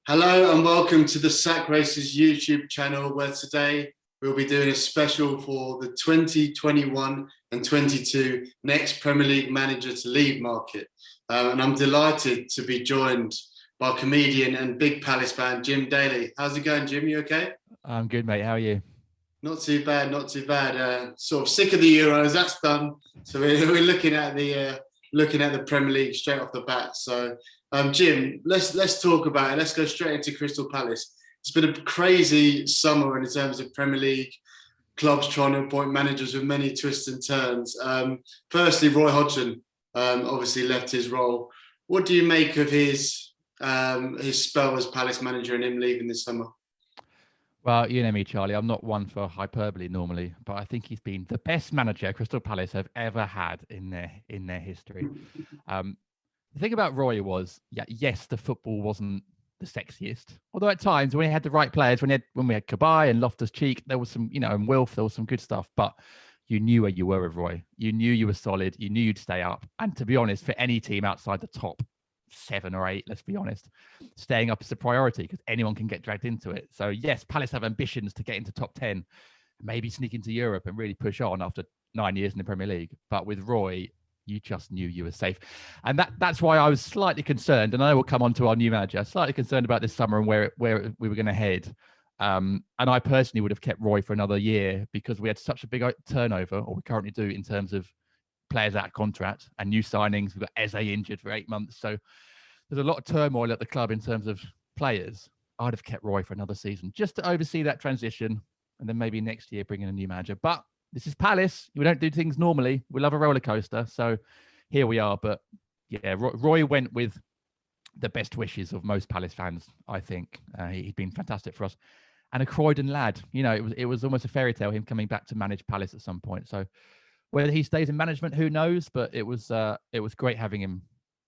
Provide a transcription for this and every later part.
Hello and welcome to the Sack Races YouTube channel, where today we'll be doing a special for the 2021 and 22 next Premier League manager to leave market. And I'm delighted to be joined by comedian and big Palace fan, Jim Daly. How's it going, Jim? You okay? I'm good, mate. How are you? Not too bad, not too bad. Sort of sick of the Euros, that's done. So we're looking at the Premier League straight off the bat. So Jim, let's talk about it. Let's go straight into Crystal Palace. It's been a crazy summer in terms of Premier League clubs trying to appoint managers with many twists and turns. Firstly, Roy Hodgson obviously left his role. What do you make of his spell as Palace manager and him leaving this summer? Well, you know me, Charlie. I'm not one for hyperbole normally, but I think he's been the best manager Crystal Palace have ever had in their history. The thing about Roy was, yes, the football wasn't the sexiest. Although at times when he had the right players, when we had Cabaye and Loftus-Cheek, there was some, and Wilf, there was some good stuff. But you knew where you were with Roy. You knew you were solid. You knew you'd stay up. And to be honest, for any team outside the top 7 or 8, let's be honest, staying up is a priority because anyone can get dragged into it. So yes, Palace have ambitions to get into top 10, maybe sneak into Europe and really push on after 9 years in the Premier League. But with Roy, you just knew you were safe. And that's why I was slightly concerned, and I will come on to our new manager, slightly concerned about this summer and where we were going to head. And I personally would have kept Roy for another year because we had such a big turnover, or we currently do, in terms of players out of contract and new signings. We've got Eze injured for 8 months. So there's a lot of turmoil at the club in terms of players. I'd have kept Roy for another season just to oversee that transition, and then maybe next year bring in a new manager. But this is Palace. We don't do things normally. We love a roller coaster. So here we are. But yeah, Roy went with the best wishes of most Palace fans, I think. He'd been fantastic for us. And a Croydon lad. It was almost a fairy tale, him coming back to manage Palace at some point. So whether he stays in management, who knows? But it was great having him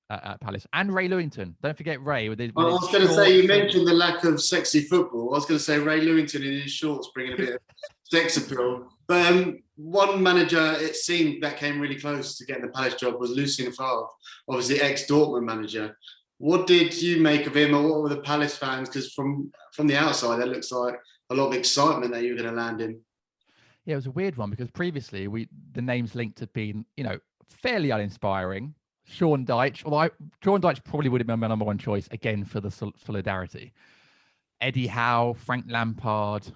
at Palace. And Ray Lewington. Don't forget Ray. I was going to say, you mentioned the lack of sexy football. I was going to say Ray Lewington in his shorts bringing a bit of sex appeal. But one manager, it seemed, that came really close to getting the Palace job was Lucien Favre, obviously ex-Dortmund manager. What did you make of him, or what were the Palace fans? Because from the outside, that looks like a lot of excitement that you were going to land in. Yeah, it was a weird one because previously the names linked had been, fairly uninspiring. Sean Dyche, although Sean Dyche probably would have been my number one choice again for the solidarity. Eddie Howe, Frank Lampard,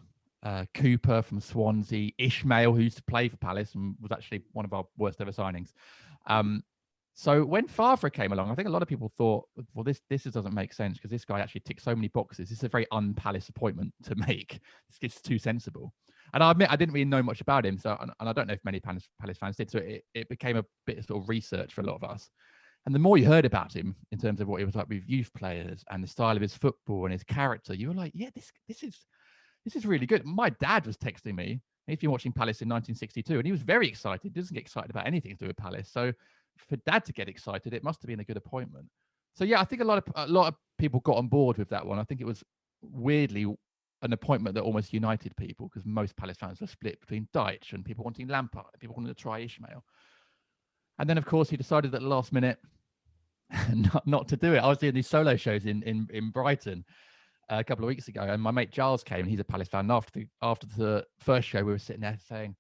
Cooper from Swansea, Ishmael, who used to play for Palace and was actually one of our worst ever signings. So when Favre came along, I think a lot of people thought, well, this doesn't make sense because this guy actually ticks so many boxes. This is a very un-Palace appointment to make. It's too sensible. And I admit I didn't really know much about him, so and I don't know if many Palace fans did. So it became a bit of sort of research for a lot of us. And the more you heard about him in terms of what he was like with youth players and the style of his football and his character, you were like, yeah, this is really good. My dad was texting me. He's been watching Palace in 1962, and he was very excited. He doesn't get excited about anything to do with Palace. So for Dad to get excited, it must have been a good appointment. So yeah, I think a lot of people got on board with that one. I think it was weirdly an appointment that almost united people because most Palace fans were split between Dyche and people wanting Lampard, people wanting to try Ishmael. And then, of course, he decided at the last minute not to do it. I was doing these solo shows in Brighton a couple of weeks ago, and my mate Giles came, and he's a Palace fan. And after the first show, we were sitting there saying,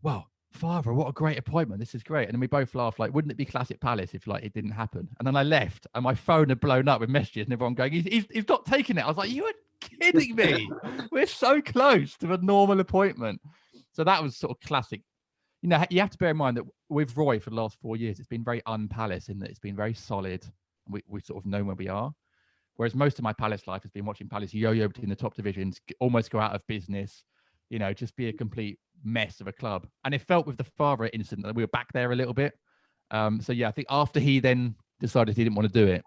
"Well, Favre, what a great appointment! This is great." And then we both laughed, like, "Wouldn't it be classic Palace if it didn't happen?" And then I left, and my phone had blown up with messages, and everyone going, "He's not taking it." I was like, "You are kidding me? We're so close to a normal appointment." So that was sort of classic. You have to bear in mind that with Roy for the last 4 years, it's been very un-Palace in that it's been very solid. We sort of know where we are. Whereas most of my Palace life has been watching Palace yo-yo between the top divisions, almost go out of business, just be a complete mess of a club. And it felt with the Favre incident that we were back there a little bit. So yeah, I think after he then decided he didn't want to do it,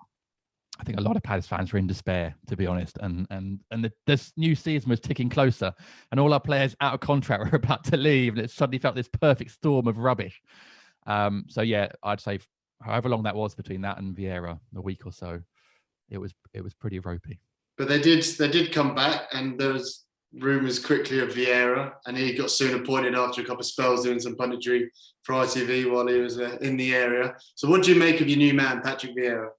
I think a lot of Palace fans were in despair, to be honest. And this new season was ticking closer, and all our players out of contract were about to leave, and it suddenly felt this perfect storm of rubbish. So yeah, I'd say however long that was between that and Vieira, a week or so, it was pretty ropey. But they did come back, and there was rumours quickly of Vieira, and he got soon appointed after a couple of spells doing some punditry for ITV while he was in the area. So what do you make of your new man, Patrick Vieira?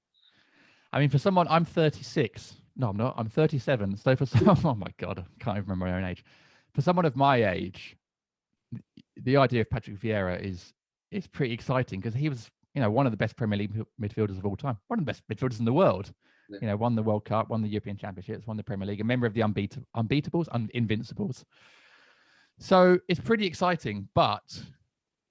I mean, for someone, I'm 36. No, I'm not. I'm 37. So for some, oh my God, I can't even remember my own age. For someone of my age, the idea of Patrick Vieira is pretty exciting because he was, one of the best Premier League midfielders of all time, one of the best midfielders in the world. Yeah. Won the World Cup, won the European Championships, won the Premier League, a member of the unbeatables, invincibles. So it's pretty exciting, but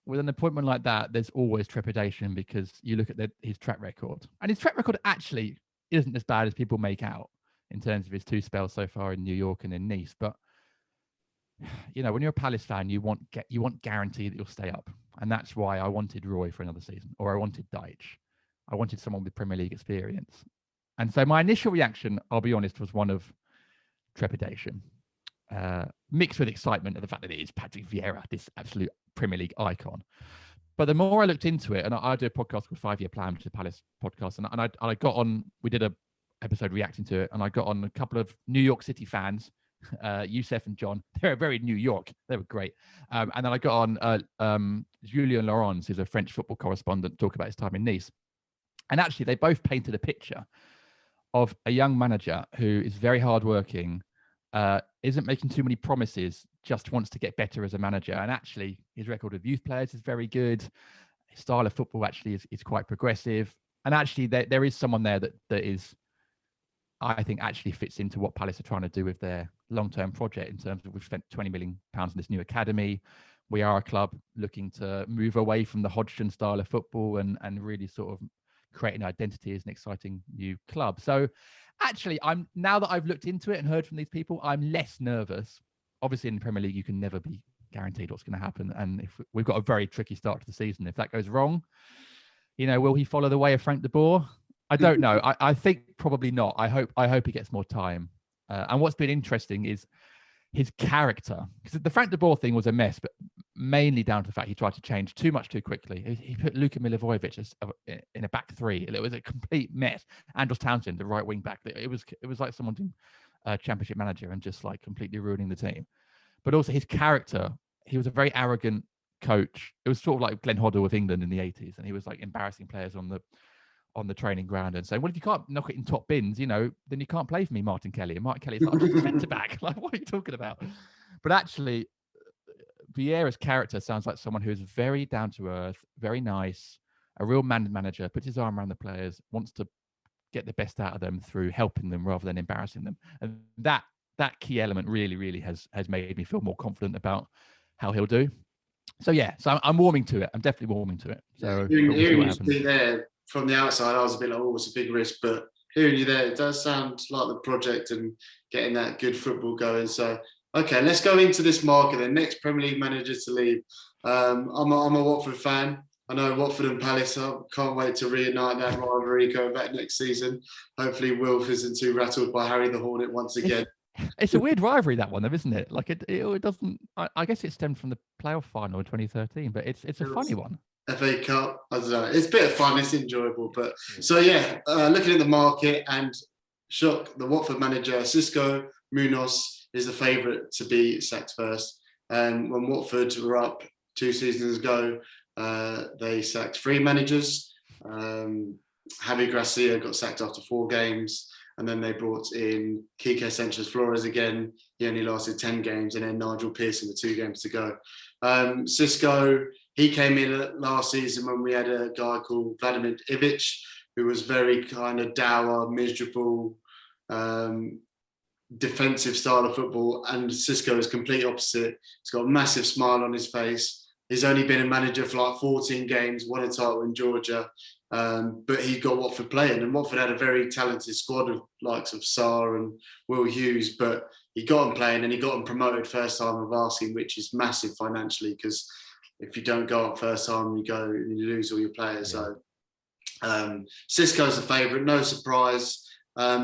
with an appointment like that, there's always trepidation because you look at his track record, and his track record actually isn't as bad as people make out in terms of his 2 spells so far in New York and in Nice. But when you're a Palace fan, you want guarantee that you'll stay up, and that's why I wanted Roy for another season, or I wanted Deitch. I wanted someone with Premier League experience, and so my initial reaction, I'll be honest, was one of trepidation, mixed with excitement at the fact that it is Patrick Vieira, this absolute Premier League icon. But the more I looked into it, and I do a podcast called 5 Year Plan, which is a Palace podcast, and I got on, we did a episode reacting to it, and I got on a couple of New York City fans, Youssef and John. They're very New York. They were great. And then I got on Julien Laurens, who's a French football correspondent, talk about his time in Nice. And actually, they both painted a picture of a young manager who is very hardworking, isn't making too many promises, just wants to get better as a manager. And actually, his record with youth players is very good. His style of football actually is quite progressive. And actually, there is someone there that is, I think, actually fits into what Palace are trying to do with their long-term project in terms of we've spent £20 million in this new academy. We are a club looking to move away from the Hodgson style of football and really sort of create an identity as an exciting new club. So actually, now that I've looked into it and heard from these people, I'm less nervous. Obviously, in the Premier League, you can never be guaranteed what's going to happen. And if we've got a very tricky start to the season, if that goes wrong, will he follow the way of Frank de Boer? I don't know. I think probably not. I hope he gets more time. And what's been interesting is his character, because the Frank de Boer thing was a mess, but mainly down to the fact he tried to change too much too quickly. He put Luka Milivojevic in a back 3. It was a complete mess. Andros Townsend, the right wing back. It was like someone doing a Championship Manager and just like completely ruining the team. But also his character. He was a very arrogant coach. It was sort of like Glenn Hoddle with England in the 80s, and he was like embarrassing players on the training ground and saying, well, if you can't knock it in top bins, then you can't play for me, Martin Kelly. And Martin Kelly's like, I'm just a centre-back. Like, what are you talking about? But actually, Vieira's character sounds like someone who is very down-to-earth, very nice, a real manager, puts his arm around the players, wants to get the best out of them through helping them rather than embarrassing them. And that key element really, really has made me feel more confident about how he'll do. So, yeah, so I'm warming to it. I'm definitely warming to it. So hearing you speak there, from the outside, I was a bit like, oh, it's a big risk. But hearing you there, it does sound like the project and getting that good football going. So, okay, let's go into this market then. Next Premier League manager to leave. I'm a Watford fan. I know Watford and Palace. I can't wait to reunite that rivalry going back next season. Hopefully, Wilf isn't too rattled by Harry the Hornet once again. It's a weird rivalry, that one, though, isn't it? Like it doesn't. I guess it stemmed from the playoff final in 2013, but it's a funny one. FA Cup, I don't know. It's a bit of fun. It's enjoyable. But so, yeah, looking at the market and shock, the Watford manager, Cisco Muoz, is the favourite to be sacked first. When Watford were up 2 seasons ago, they sacked 3 managers. Javi Gracia got sacked after 4 games. And then they brought in Quique Sanchez Flores again. He only lasted 10 games. And then Nigel Pearson with 2 games to go. Cisco, he came in last season when we had a guy called Vladimir Ivic, who was very kind of dour, miserable, defensive style of football. And Cisco is complete opposite. He's got a massive smile on his face. He's only been a manager for like 14 games, won a title in Georgia. But he got Watford playing, and Watford had a very talented squad of likes of Sarr and Will Hughes, but he got them playing and he got them promoted first time of asking, which is massive financially, because if you don't go up first time, you lose all your players. Yeah. So Cisco's the favourite, no surprise.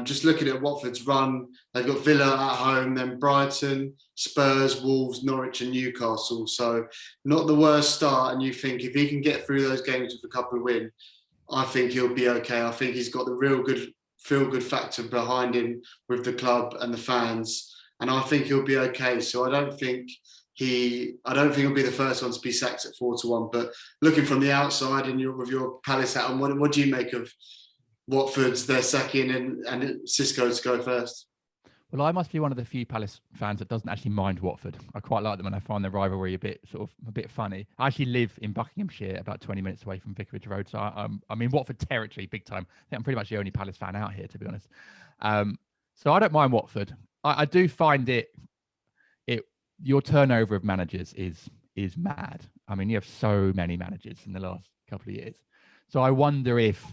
Just looking at Watford's run, they've got Villa at home, then Brighton, Spurs, Wolves, Norwich and Newcastle. So not the worst start, and you think if he can get through those games with a couple of wins, I think he'll be okay. I think he's got the real good feel-good factor behind him with the club and the fans, and I think he'll be okay. So I don't think he'll be the first one to be sacked at 4-1. But looking from the outside and with your Palace hat on, what do you make of Watford's their second and Cisco to go first? Well, I must be one of the few Palace fans that doesn't actually mind Watford. I quite like them, and I find their rivalry a bit funny. I actually live in Buckinghamshire, about 20 minutes away from Vicarage Road, so I'm in Watford territory, big time. I think I'm pretty much the only Palace fan out here, to be honest. So I don't mind Watford. I do find your turnover of managers is mad. I mean, you have so many managers in the last couple of years. So I wonder if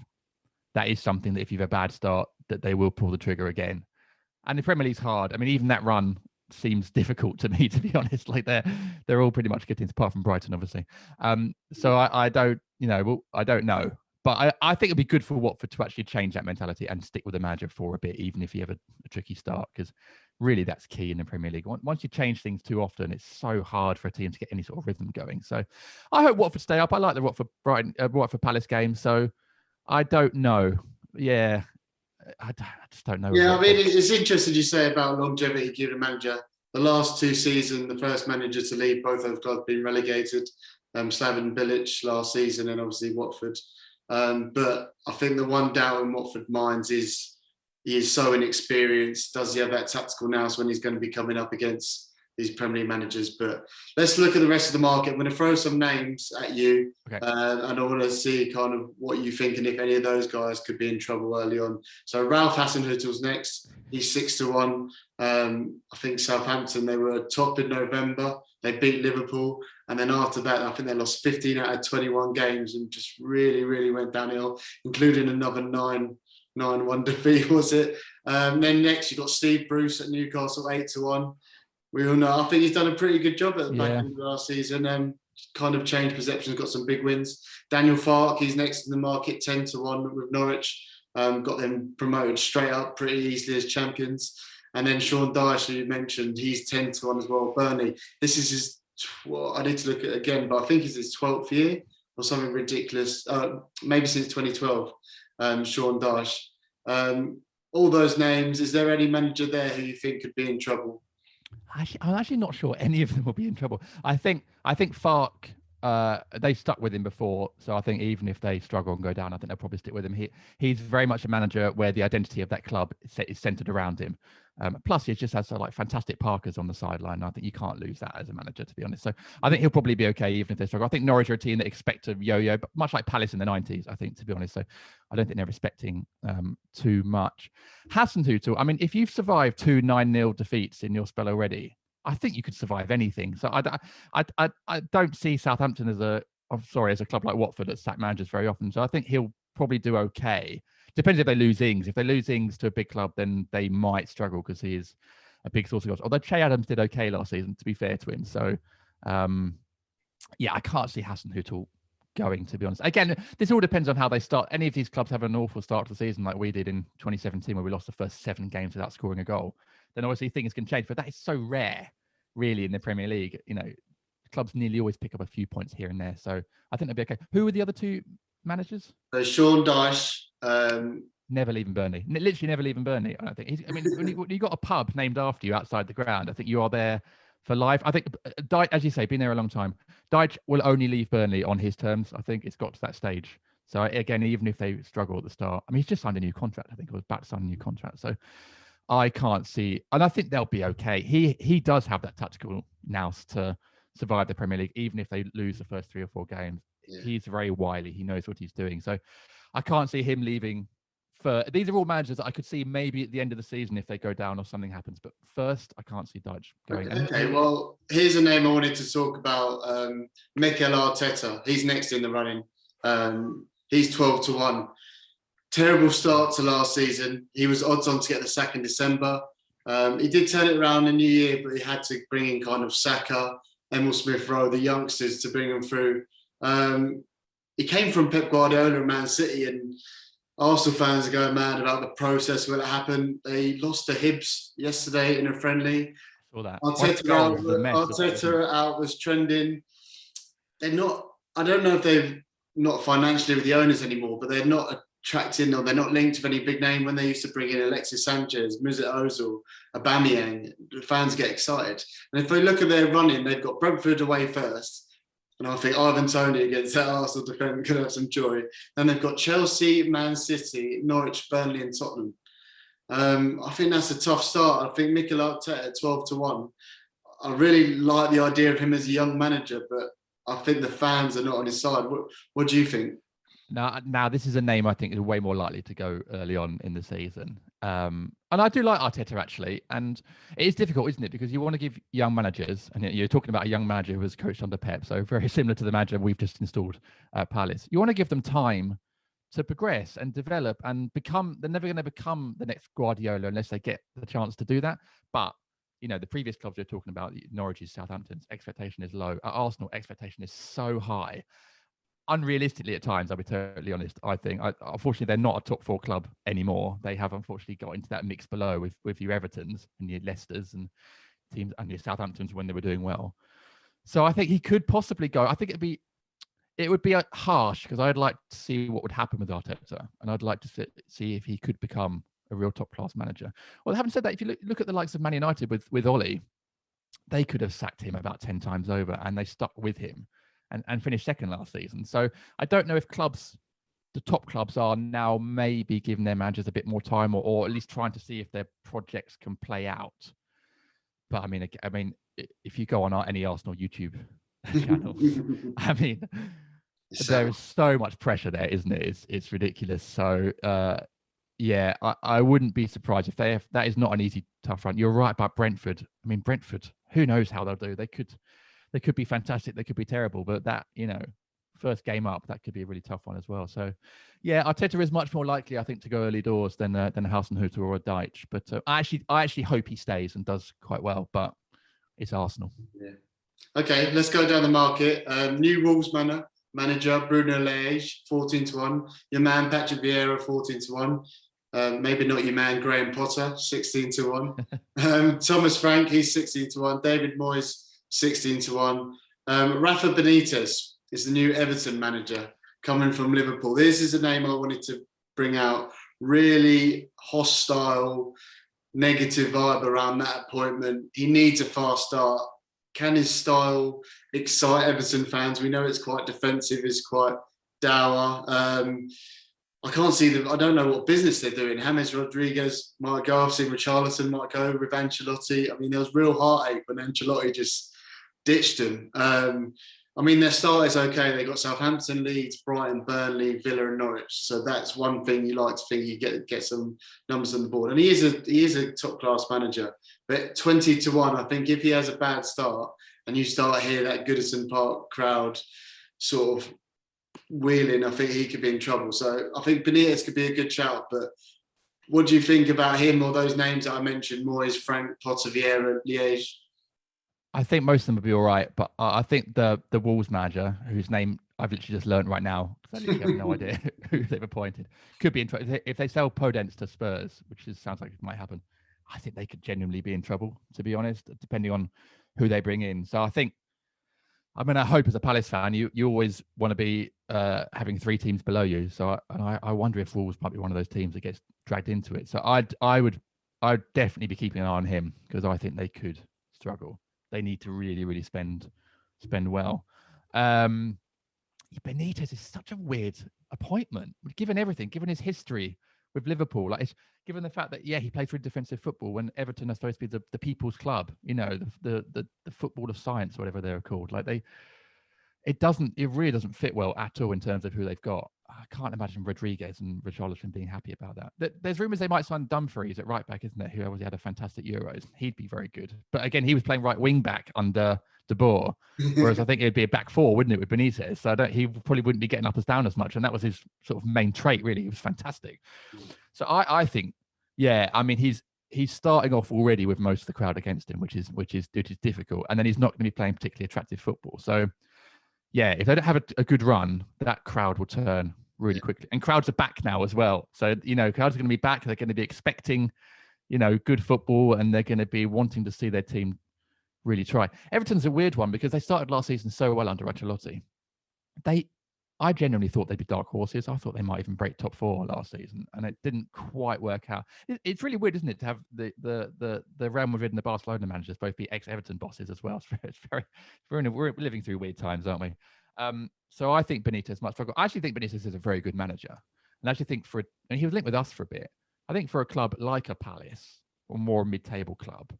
that is something that if you have a bad start, that they will pull the trigger again. And the Premier League's hard. I mean, even that run seems difficult to me, to be honest. Like they're all pretty much good teams, apart from Brighton, obviously. So I don't, I don't know. But I think it'd be good for Watford to actually change that mentality and stick with the manager for a bit, even if you have a tricky start, because really that's key in the Premier League. Once you change things too often, it's so hard for a team to get any sort of rhythm going. So I hope Watford stay up. I like the Watford Palace game. So I don't know. Yeah. I just don't know. Yeah, I mean, it's interesting you say about longevity given a manager. The last 2 seasons, the first manager to leave both those clubs been relegated. Slaven Bilic last season, and obviously Watford. But I think the one doubt in Watford minds is he is so inexperienced. Does he have that tactical nous when he's going to be coming up against these Premier League managers? But let's look at the rest of the market. I'm going to throw some names at you, and I want to see kind of what you think and if any of those guys could be in trouble early on. So Ralph Hasenhüttl's next. He's 6-1. I think Southampton, they were top in November. They beat Liverpool. And then after that, I think they lost 15 out of 21 games and just really, really went downhill, including another 9-1 defeat, was it? Then next, you've got Steve Bruce at Newcastle, 8-1. We all know. I think he's done a pretty good job at the back end of last season. Kind of changed perceptions, got some big wins. Daniel Farke, he's next in the market, 10-1 with Norwich. Got them promoted straight up pretty easily as champions. And then Sean Dyche, who you mentioned, he's 10-1 as well. Burnley, this is his, I need to look at it again, but I think it's his 12th year or something ridiculous. Maybe since 2012, Sean Dyche. All those names, is there any manager there who you think could be in trouble? I'm actually not sure any of them will be in trouble. I think Farke, they stuck with him before, so I think even if they struggle and go down, I think they'll probably stick with him. He's very much a manager where the identity of that club is centered around him. Plus, he just has fantastic Parkers on the sideline. I think you can't lose that as a manager, to be honest. So I think he'll probably be okay, even if they struggle. I think Norwich are a team that expect to yo-yo, but much like Palace in the 90s, I think, to be honest. So I don't think they're expecting too much. Hasenhüttl, I mean, if you've survived 2 9-0 defeats in your spell already, I think you could survive anything. So I don't see Southampton as a club like Watford that sack managers very often. So I think he'll probably do okay. Depends if they lose Ings. If they lose Ings to a big club, then they might struggle because he is a big source of goals. Although Che Adams did okay last season, to be fair to him. So, I can't see Hasenhüttl going, to be honest. Again, this all depends on how they start. Any of these clubs have an awful start to the season like we did in 2017 where we lost the first 7 games without scoring a goal. Then obviously things can change. But that is so rare, really, in the Premier League. Clubs nearly always pick up a few points here and there. So I think they'll be okay. Who were the other 2 managers? Sean Dyche. Never leaving Burnley. Literally never leaving Burnley. I don't think. When you got a pub named after you outside the ground, I think you are there for life. I think Dyche, as you say, been there a long time. Dyche will only leave Burnley on his terms. I think it's got to that stage. So again, even if they struggle at the start, I mean, he's just signed a new contract. I think he was about to sign a new contract. So I can't see, and I think they'll be okay. He does have that tactical nous to survive the Premier League, even if they lose the first 3 or 4 games. Yeah. He's very wily. He knows what he's doing. So I can't see him leaving. These are all managers that I could see maybe at the end of the season if they go down or something happens. But first, I can't see Dyche going. Okay, well, here's a name I wanted to talk about. Mikel Arteta. He's next in the running. He's 12-1. Terrible start to last season. He was odds on to get the sack in December. He did turn it around in New Year, but he had to bring in kind of Saka, Emil Smith-Rowe, the youngsters to bring them through. He came from Pep Guardiola and Man City, and Arsenal fans are going mad about the process when it happened. They lost to Hibs yesterday in a friendly. Saw that. Arteta out was trending. They're not, I don't know if they're not financially with the owners anymore, but they're not attracting or they're not linked with any big name. When they used to bring in Alexis Sanchez, Mesut Ozil, Aubameyang, the fans get excited. And if they look at their running, they've got Brentford away first, And I think Ivan Toney against that Arsenal defence could have some joy. Then they've got Chelsea, Man City, Norwich, Burnley and Tottenham. I think that's a tough start. I think Mikel Arteta at 12-1. I really like the idea of him as a young manager, but I think the fans are not on his side. What do you think? Now, this is a name I think is way more likely to go early on in the season. And I do like Arteta, actually. And it is difficult, isn't it? Because you want to give young managers, and you're talking about a young manager who was coached under Pep, so very similar to the manager we've just installed at Palace. You want to give them time to progress and develop and become. They're never going to become the next Guardiola unless they get the chance to do that. But, the previous clubs you're talking about, Norwich's, Southampton's, expectation is low. At Arsenal, expectation is so high. Unrealistically at times, I'll be totally honest. I think, unfortunately, they're not a top 4 club anymore. They have unfortunately got into that mix below with your Evertons and your Leicesters and teams and your Southamptons when they were doing well. So I think he could possibly go. I think it would be harsh because I'd like to see what would happen with Arteta, and I'd like to see if he could become a real top class manager. Well, having said that, if you look at the likes of Man United with Ollie, they could have sacked him about 10 times over, and they stuck with him. And finished second last season. So I don't know if the top clubs are now maybe giving their managers a bit more time or at least trying to see if their projects can play out. But I mean, if you go on any Arsenal YouTube channel, there is so much pressure there, isn't it? It's ridiculous. So yeah, I wouldn't be surprised if that is not an easy, tough run. You're right about Brentford. I mean, Brentford, who knows how they'll do? They could be fantastic. They could be terrible, but that, first game up, that could be a really tough one as well. So, yeah, Arteta is much more likely, I think, to go early doors than a Hasenhüttl or a Deitch. But I actually hope he stays and does quite well. But it's Arsenal. Yeah. Okay, let's go down the market. New Wolves manager Bruno Lage, 14-1. Your man Patrick Vieira, 14-1. Maybe not your man Graham Potter, 16-1. Thomas Frank, he's 16-1. David Moyes, 16-1. Rafa Benitez is the new Everton manager coming from Liverpool. This is a name I wanted to bring out. Really hostile, negative vibe around that appointment. He needs a fast start. Can his style excite Everton fans? We know it's quite defensive, it's quite dour. I can't see them. I don't know what business they're doing. James Rodriguez might go. I've seen Richarlison might go with Ancelotti. I mean, there was real heartache when Ancelotti just ditched him. Their start is okay. They got Southampton, Leeds, Brighton, Burnley, Villa, and Norwich. So that's one thing you like to think you get some numbers on the board. And he is a top class manager. But 20-1, I think if he has a bad start and you start hear that Goodison Park crowd sort of wheeling, I think he could be in trouble. So I think Benitez could be a good shout. But what do you think about him or those names that I mentioned? Moyes, Frank, Potter, Vieira, Liège? I think most of them would be all right, but I think the Wolves manager, whose name I've literally just learned right now, because I literally have no idea who they've appointed, could be in trouble. If they sell Podence to Spurs, which sounds like it might happen, I think they could genuinely be in trouble, to be honest, depending on who they bring in. So I hope as a Palace fan, you always want to be having 3 teams below you. So I wonder if Wolves might be one of those teams that gets dragged into it. So I'd definitely be keeping an eye on him because I think they could struggle. They need to really, really spend well. Benitez is such a weird appointment, given everything, given his history with Liverpool. Given the fact that he played for defensive football when Everton are supposed to be the people's club, the football of science, whatever they're called. It really doesn't fit well at all in terms of who they've got. I can't imagine Rodriguez and Richarlison being happy about that. There's rumours they might sign Dumfries at right back, isn't there? Who obviously had a fantastic Euros. He'd be very good. But again, he was playing right wing back under De Boer, whereas I think it'd be a back 4, wouldn't it, with Benitez? So he probably wouldn't be getting up as down as much, and that was his sort of main trait. Really, he was fantastic. So I think, he's starting off already with most of the crowd against him, which is difficult, and then he's not going to be playing particularly attractive football. So. Yeah, if they don't have a good run, that crowd will turn really quickly. And crowds are back now as well. So, crowds are going to be back. They're going to be expecting, good football, and they're going to be wanting to see their team really try. Everton's a weird one because they started last season so well under Ancelotti. They I genuinely thought they'd be dark horses. I thought they might even break top 4 last season, and it didn't quite work out. It's really weird, isn't it, to have the Real Madrid and the Barcelona managers both be ex-Everton bosses as well. We're living through weird times, aren't we? So I think Benitez might struggle. I actually think Benitez is a very good manager, and I actually think and he was linked with us for a bit. I think for a club like a Palace or more mid-table club,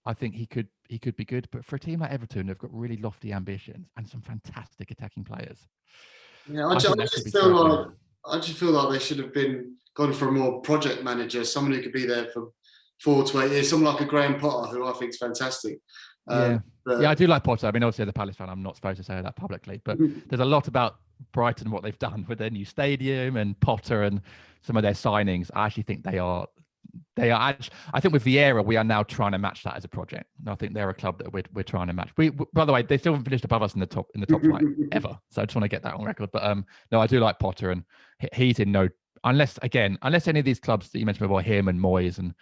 I think he could be good. But for a team like Everton, they've got really lofty ambitions and some fantastic attacking players. Yeah, I just feel like they should have gone for a more project manager, someone who could be there for 4 to 8 years, someone like a Graham Potter, who I think is fantastic. Yeah, I do like Potter. I mean, obviously, as a Palace fan, I'm not supposed to say that publicly, but there's a lot about Brighton, what they've done with their new stadium and Potter and some of their signings. I actually think they are actually, I think with Vieira, we are now trying to match that as a project. And I think they're a club that we're trying to match. By the way, they still haven't finished above us in the top flight ever. So I just want to get that on record. But no, I do like Potter, and he's in no, unless any of these clubs that you mentioned before, him and Moyes and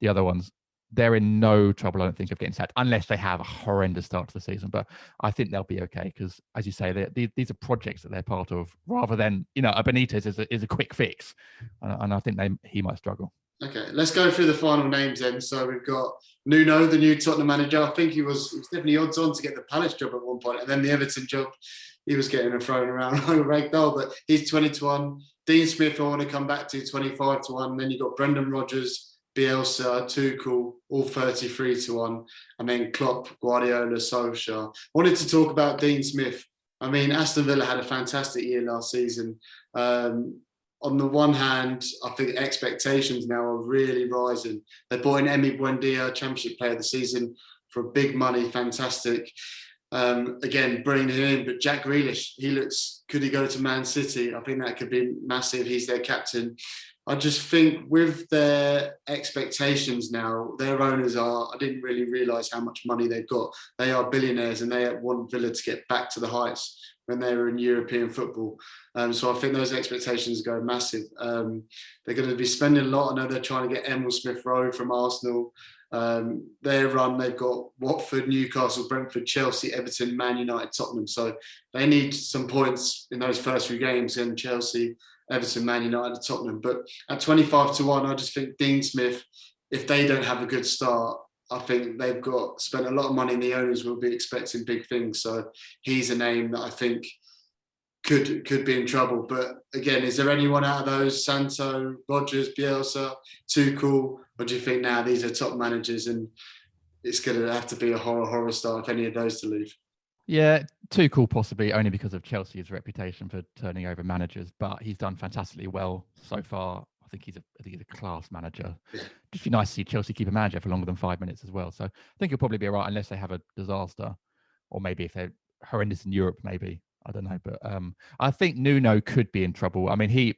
the other ones, they're in no trouble, I don't think, of getting sacked, unless they have a horrendous start to the season. But I think they'll be okay because, as you say, these are projects that they're part of, rather than, a Benitez is a quick fix, and I think he might struggle. Okay, let's go through the final names then. So we've got Nuno, the new Tottenham manager. I think he was definitely odds on to get the Palace job at one point, and then the Everton job, he was getting thrown around like a rag doll. But he's 20-1. Dean Smith, I want to come back to 25-1. Then you've got Brendan Rodgers, Bielsa, Tuchel, all 33-1. And then Klopp, Guardiola, Solskjaer. I wanted to talk about Dean Smith. I mean, Aston Villa had a fantastic year last season. On the one hand, I think expectations now are really rising. They bought in Emi Buendia, Championship Player of the Season, for big money, fantastic. Again, bringing him in, but Jack Grealish, could he go to Man City? I think that could be massive. He's their captain. I just think with their expectations now, their owners I didn't really realise how much money they've got. They are billionaires, and they want Villa to get back to the heights when they were in European football. So I think those expectations go massive. They're going to be spending a lot. I know they're trying to get Emil Smith-Rowe from Arsenal. Their run, they've got Watford, Newcastle, Brentford, Chelsea, Everton, Man United, Tottenham. So they need some points in those first 3 games in Chelsea, Everton, Man United, Tottenham. But at 25-1, I just think Dean Smith, if they don't have a good start, I think they've spent a lot of money, and the owners will be expecting big things. So he's a name that I think could be in trouble. But again, is there anyone out of those, Santo, Rodgers, Bielsa, Tuchel, or do you think now these are top managers and it's going to have to be a horror start if any of those to leave? Yeah, Tuchel possibly, only because of Chelsea's reputation for turning over managers, but he's done fantastically well so far. I think he's a class manager. Yeah. Just be nice to see Chelsea keep a manager for longer than 5 minutes as well. So I think he'll probably be all right, unless they have a disaster, or maybe if they're horrendous in Europe, maybe. I don't know, but I think Nuno could be in trouble. I mean,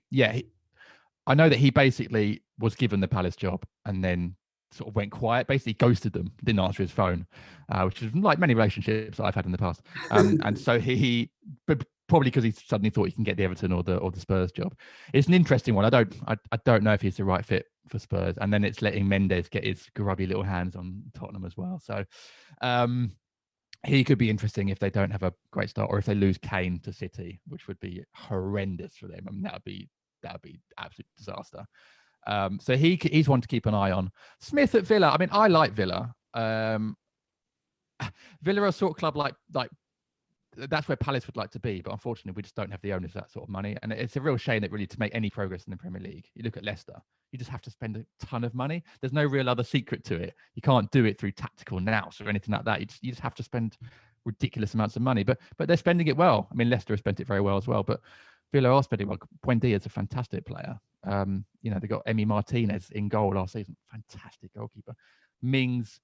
I know that he basically was given the Palace job and then sort of went quiet, basically ghosted them, didn't answer his phone, which is like many relationships I've had in the past. And so but probably because he suddenly thought he can get the Everton or the Spurs job. It's an interesting one. I don't know if he's the right fit for Spurs. And then it's letting Mendes get his grubby little hands on Tottenham as well. So he could be interesting if they don't have a great start, or if they lose Kane to City, which would be horrendous for them. I mean, that would be absolute disaster. So he's one to keep an eye on. Smith at Villa. I mean, I like Villa. Villa are a sort of club like that's where Palace would like to be, but unfortunately, we just don't have the owners that sort of money, and it's a real shame that really to make any progress in the Premier League, you look at Leicester, you just have to spend a ton of money. There's no real other secret to it. You can't do it through tactical nous or anything like that. You just have to spend ridiculous amounts of money, but they're spending it well. I mean, Leicester has spent it very well as well, but Villa are spending well. Buendia is a fantastic player. They got Emi Martinez in goal last season, fantastic goalkeeper. Mings,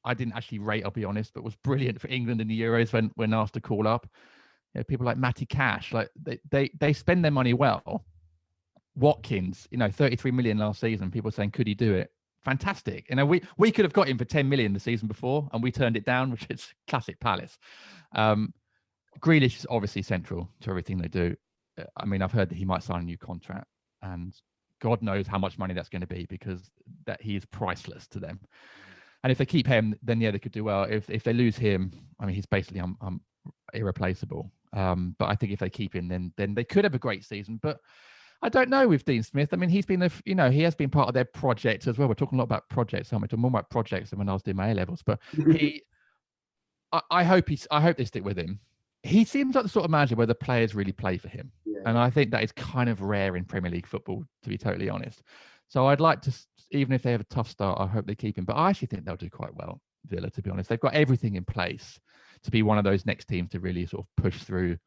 I didn't actually rate, I'll be honest, but was brilliant for England in the Euros when asked to call up. People like Matty Cash, like they spend their money well. Watkins, 33 million last season. People saying, could he do it? Fantastic. We could have got him for 10 million the season before, and we turned it down, which is classic Palace. Grealish is obviously central to everything they do. I mean, I've heard that he might sign a new contract, and God knows how much money that's going to be, because that he is priceless to them. And if they keep him, then they could do well. If they lose him, I mean, he's basically irreplaceable. But I think if they keep him, then they could have a great season. But I don't know with Dean Smith. I mean, he's been, he has been part of their project as well. We're talking a lot about projects, aren't we? Talking more about projects than when I was doing my A levels. But I hope they stick with him. He seems like the sort of manager where the players really play for him. Yeah. And I think that is kind of rare in Premier League football, to be totally honest. So I'd like to, even if they have a tough start, I hope they keep him. But I actually think they'll do quite well, Villa, to be honest. They've got everything in place to be one of those next teams to really sort of push through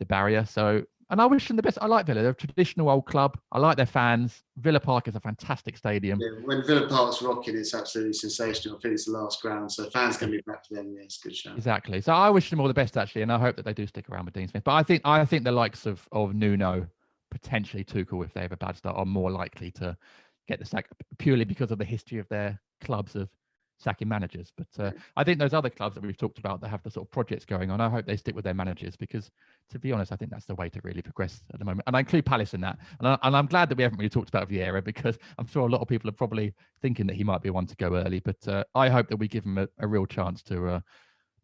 the barrier. So, and I wish them the best. I like Villa. They're a traditional old club. I like their fans. Villa Park is a fantastic stadium. Yeah, when Villa Park's rocking, it's absolutely sensational. I think it's the last ground, so fans can be back for them. Yeah, it's a good show. Exactly. So I wish them all the best, actually, and I hope that they do stick around with Dean Smith. But I think the likes of Nuno, potentially Tuchel, if they have a bad start, are more likely to get the sack purely because of the history of their clubs of sacking managers. But I think those other clubs that we've talked about that have the sort of projects going on, I hope they stick with their managers because, to be honest, I think that's the way to really progress at the moment. And I include Palace in that. And I'm glad that we haven't really talked about Vieira because I'm sure a lot of people are probably thinking that he might be one to go early. But I hope that we give him a real chance to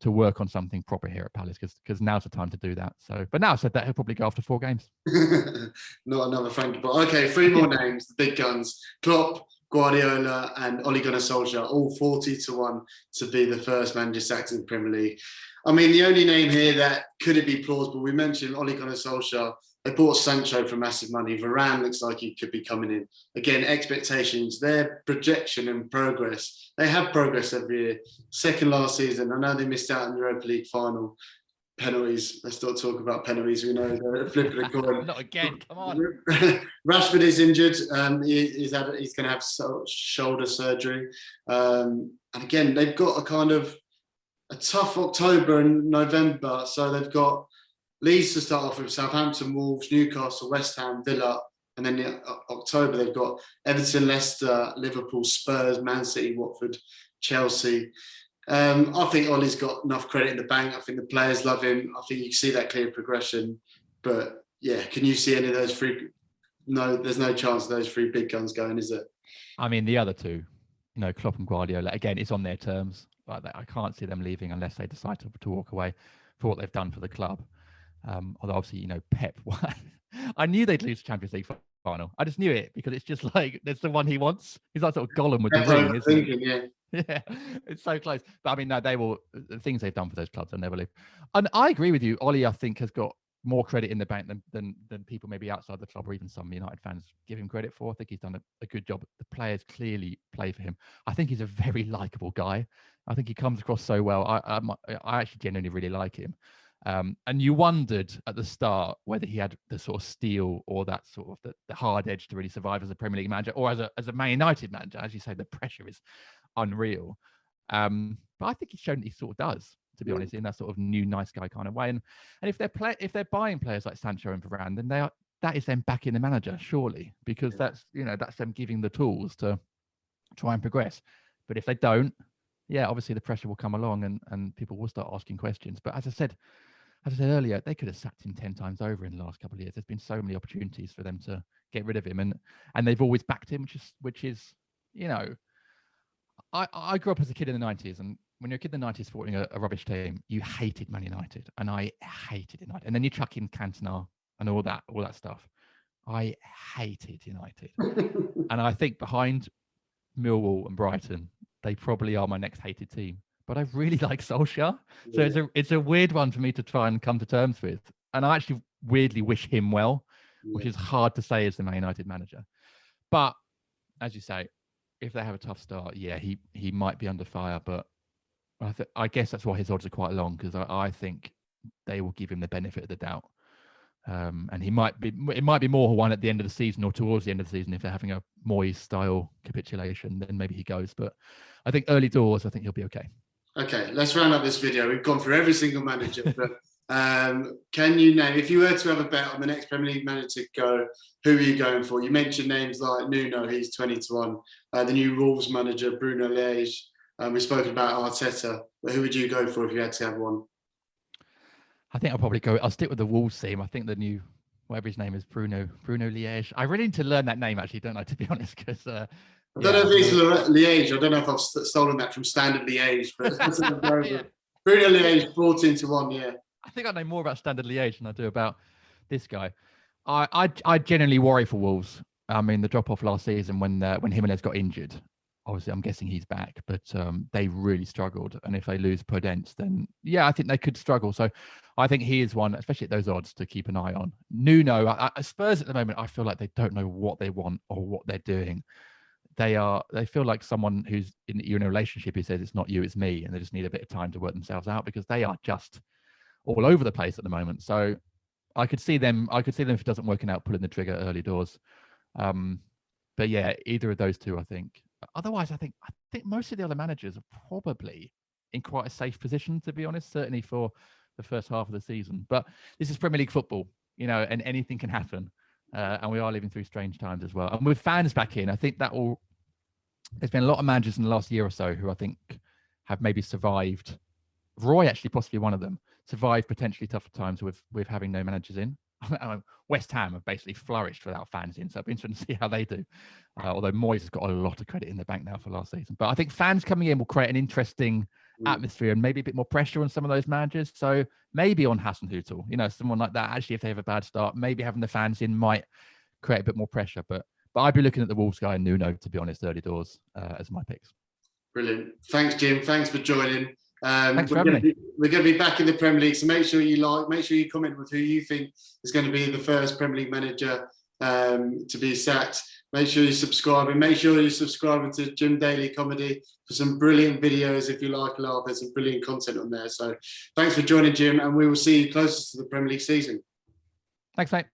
work on something proper here at Palace because now's the time to do that. So, but now I said that, he'll probably go after 4 games. Not another Frankie, but okay, 3 more names, the big guns: Klopp, Guardiola and Ole Gunnar Solskjaer, all 40-1 to be the first manager sacked in the Premier League. I mean, the only name here that could it be plausible, we mentioned Ole Gunnar Solskjaer. They bought Sancho for massive money. Varane looks like he could be coming in. Again, expectations, their projection and progress. They have progress every year. Second last season, I know they missed out in the Europa League final. Penalties. Let's not talk about penalties. We know they're flipping a coin. Not again. Come on. Rashford is injured. He's going to have shoulder surgery. And again, they've got a kind of a tough October and November. So they've got Leeds to start off with: Southampton, Wolves, Newcastle, West Ham, Villa, and then in October they've got Everton, Leicester, Liverpool, Spurs, Man City, Watford, Chelsea. I think Ollie's got enough credit in the bank. I think the players love him. I think you see that clear progression. But yeah, can you see any of those 3? No, there's no chance of those 3 big guns going, is it? I mean, the other 2, Klopp and Guardiola, again, it's on their terms. Like I can't see them leaving unless they decide to walk away for what they've done for the club. Although obviously, Pep, I knew they'd lose the Champions League final. I just knew it because it's just like, that's the one he wants. He's like sort of Gollum with the ring, isn't he? Yeah. Yeah, it's so close. But I mean, no, the things they've done for those clubs, they'll never leave. And I agree with you. Ollie, I think, has got more credit in the bank than people maybe outside the club or even some United fans give him credit for. I think he's done a good job. The players clearly play for him. I think he's a very likable guy. I think he comes across so well. I actually genuinely really like him. And you wondered at the start whether he had the sort of steel or that sort of the hard edge to really survive as a Premier League manager or as a Man United manager. As you say, the pressure is unreal. But I think he's shown that he sort of does, to be honest, in that sort of new nice guy kind of way. And if they're buying players like Sancho and Varane, then that is them backing the manager, surely, because that's them giving the tools to try and progress. But if they don't, yeah, obviously the pressure will come along and people will start asking questions. But as I said earlier, they could have sacked him 10 times over in the last couple of years. There's been so many opportunities for them to get rid of him, and they've always backed him, which is I grew up as a kid in the 90s, and when you're a kid in the 90s supporting a rubbish team, you hated Man United, and I hated United. And then you chuck in Cantona and all that stuff. I hated United. And I think behind Millwall and Brighton, they probably are my next hated team. But I really like Solskjaer. So it's a weird one for me to try and come to terms with. And I actually weirdly wish him well, which is hard to say as the Man United manager. But as you say, if they have a tough start, yeah, he might be under fire. But I guess that's why his odds are quite long, because I think they will give him the benefit of the doubt. And it might be more one at the end of the season or towards the end of the season. If they're having a Moyes style capitulation, then maybe he goes. But I think early doors, I think he'll be okay. Okay, let's round up this video. We've gone through every single manager, but can you name, if you were to have a bet on the next Premier League manager to go, who are you going for? You mentioned names like Nuno, he's 20-1. The new Wolves manager, Bruno Liège. We've spoken about Arteta, but who would you go for if you had to have one? I think I'll stick with the Wolves team. I think the new, whatever his name is, Bruno Liège. I really need to learn that name, actually, don't I, to be honest, because I don't know if it's Liège. I don't know if I've stolen that from Standard Liège, but Bruno Liège, 14-1, yeah. I think I know more about Standard Liège than I do about this guy. I genuinely worry for Wolves. I mean, the drop off last season when Jimenez got injured. Obviously, I'm guessing he's back, but they really struggled. And if they lose Podence, then yeah, I think they could struggle. So I think he is one, especially at those odds, to keep an eye on. Nuno, Spurs at the moment, I feel like they don't know what they want or what they're doing. They feel like someone who's in a relationship who says it's not you, it's me, and they just need a bit of time to work themselves out because they are just all over the place at the moment. So I could see them if it doesn't work out, pulling the trigger early doors. But yeah, either of those two, I think. Otherwise, I think most of the other managers are probably in quite a safe position, to be honest, certainly for the first half of the season. But this is Premier League football, and anything can happen. And we are living through strange times as well. And with fans back in, I think there's been a lot of managers in the last year or so who I think have maybe survived. Roy, actually, possibly one of them, survived potentially tougher times with having no managers in. West Ham have basically flourished without fans in, so it'll be interesting to see how they do. Although Moyes has got a lot of credit in the bank now for last season. But I think fans coming in will create an interesting atmosphere and maybe a bit more pressure on some of those managers. So maybe on Hasenhüttl, someone like that, actually, if they have a bad start, maybe having the fans in might create a bit more pressure. But I'd be looking at the Wolves guy and Nuno, to be honest, early doors as my picks. Brilliant. Thanks, Jim. Thanks for joining. Thanks for having me. We're going to be back in the Premier League, so make sure you comment with who you think is going to be the first Premier League manager to be sacked. Make sure you subscribe, and make sure you're subscribing to Jim Daly Comedy for some brilliant videos. If you like laugh, there's some brilliant content on there. So thanks for joining, Jim, and we will see you closest to the Premier League season. Thanks, mate.